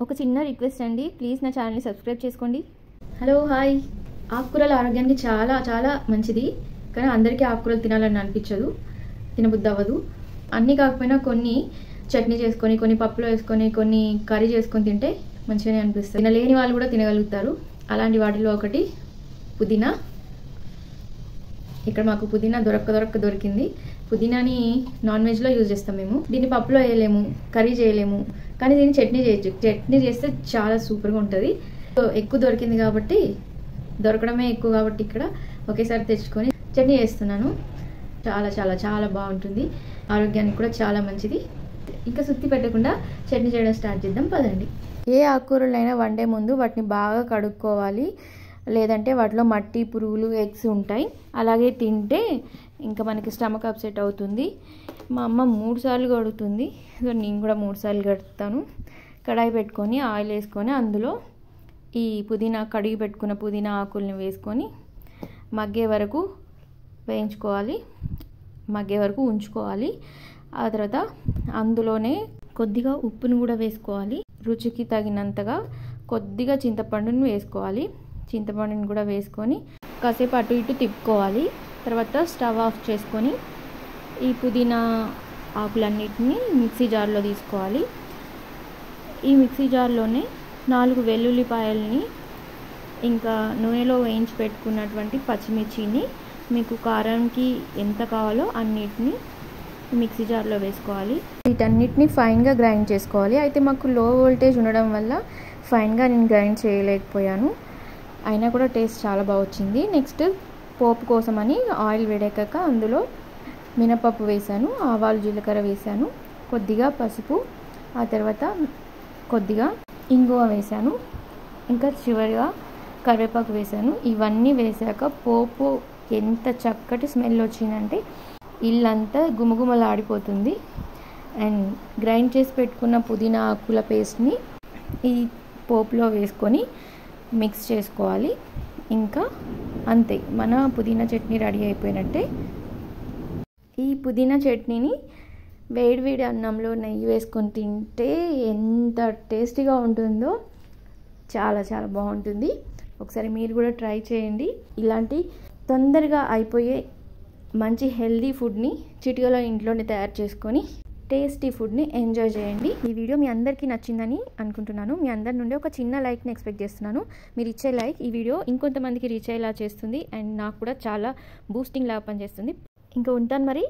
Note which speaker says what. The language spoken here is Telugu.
Speaker 1: ఒక చిన్న రిక్వెస్ట్ అండి, ప్లీజ్ నా ఛానల్ని సబ్స్క్రైబ్ చేసుకోండి. Hello hi. ఆకుకూరలు ఆరోగ్యానికి చాలా చాలా మంచిది, కానీ అందరికీ ఆకుకూరలు తినాలని అనిపించదు, తినబుద్ధి అవ్వదు. అన్నీ కాకపోయినా కొన్ని చట్నీ చేసుకొని, కొన్ని పప్పులో వేసుకొని, కొన్ని కర్రీ చేసుకొని తింటే మంచిగానే అనిపిస్తుంది. తినలేని వాళ్ళు కూడా తినగలుగుతారు. అలాంటి వాటిలో ఒకటి పుదీనా. ఇక్కడ మాకు పుదీనా దొరికింది. పుదీనాని నాన్ వెజ్లో యూజ్ చేస్తాం మేము. దీన్ని పప్పులో వేయలేము, కర్రీ చేయలేము, కానీ దీన్ని చట్నీ చేయొచ్చు. చట్నీ చేస్తే చాలా సూపర్గా ఉంటుంది. ఎక్కువ దొరికింది కాబట్టి, దొరకడమే ఎక్కువ కాబట్టి ఇక్కడ ఒకేసారి తెచ్చుకొని చట్నీ చేస్తున్నాను. చాలా చాలా చాలా బాగుంటుంది, ఆరోగ్యానికి కూడా చాలా మంచిది. ఇంకా సుత్తి పెట్టకుండా చట్నీ చేయడం స్టార్ట్ చేద్దాం, పదండి. ఏ ఆకుకూరలైనా వండే ముందు వాటిని బాగా కడుక్కోవాలి, లేదంటే వాటిలో మట్టి, పురుగులు, ఎగ్స్ ఉంటాయి. అలాగే తింటే ఇంకా మనకి స్టమక్ అప్సెట్ అవుతుంది. మా అమ్మ 3 సార్లు కడుగుతుంది, సో నేను కూడా 3 సార్లు కడుగుతాను. కడాయి పెట్టుకొని ఆయిల్ వేసుకొని అందులో ఈ పుదీనా, కడిగి పెట్టుకున్న పుదీనా ఆకుల్ని వేసుకొని మగ్గే వరకు వేయించుకోవాలి, మగ్గే వరకు ఉంచుకోవాలి. ఆ తర్వాత అందులోనే కొద్దిగా ఉప్పును కూడా వేసుకోవాలి, రుచికి తగినంతగా. కొద్దిగా చింతపండుని వేసుకోవాలి, చింతపండుని కూడా వేసుకొని కాసేపు అటు ఇటు తిప్పుకోవాలి. తర్వాత స్టవ్ ఆఫ్ చేసుకొని ఈ పుదీనా ఆకులన్నిటిని మిక్సీ జార్లో తీసుకోవాలి. ఈ మిక్సీ జార్లోనే 4 వెల్లుల్లిపాయలని, ఇంకా నూనెలో వేయించి పెట్టుకున్నటువంటి పచ్చిమిర్చిని, మీకు కారంకి ఎంత కావాలో అన్నిటిని మిక్సీ జార్లో వేసుకోవాలి. వీటన్నిటిని ఫైన్గా గ్రైండ్ చేసుకోవాలి. అయితే మాకు లో వోల్టేజ్ ఉండడం వల్ల ఫైన్గా నేను గ్రైండ్ చేయలేకపోయాను, అయినా కూడా టేస్ట్ చాలా బాగా వచ్చింది. నెక్స్ట్ పోపు కోసమని ఆయిల్ వేడెక్కాక అందులో మినపప్పు వేసాను, ఆవాలు, జీలకర్ర వేసాను, కొద్దిగా పసుపు, ఆ తర్వాత కొద్దిగా ఇంగువ వేసాను, ఇంకా చివరిగా కరివేపాకు వేసాను. ఇవన్నీ వేసాక పోపు ఎంత చక్కటి స్మెల్ వచ్చిందంటే ఇల్లంతా గుమగుమలాడిపోతుంది. అండ్ గ్రైండ్ చేసి పెట్టుకున్న పుదీనా ఆకుల పేస్ట్ని ఈ పోపులో వేసుకొని మిక్స్ చేసుకోవాలి. ఇంకా అంతే, మన పుదీనా చట్నీ రెడీ అయిపోయినట్టే. ఈ పుదీనా చట్నీని వేడివేడి అన్నంలో నెయ్యి వేసుకొని తింటే ఎంత టేస్టీగా ఉంటుందో, చాలా చాలా బాగుంటుంది. ఒకసారి మీరు కూడా ట్రై చేయండి. ఇలాంటి తొందరగా అయిపోయే మంచి హెల్దీ ఫుడ్ని చిటికలో ఇంట్లోనే తయారు చేసుకొని టేస్టీ ఫుడ్ని ఎంజాయ్ చేయండి. ఈ వీడియో మీ అందరికీ నచ్చిందని అనుకుంటున్నాను. మీ అందరి నుండి ఒక చిన్న లైక్ని ఎక్స్పెక్ట్ చేస్తున్నాను. మీరు ఇచ్చే లైక్ ఈ వీడియో ఇంకొంతమందికి రీచ్ అయ్యేలా చేస్తుంది, అండ్ నాకు కూడా చాలా బూస్టింగ్ లాగా పనిచేస్తుంది. ఇంకా ఉంటాను మరి.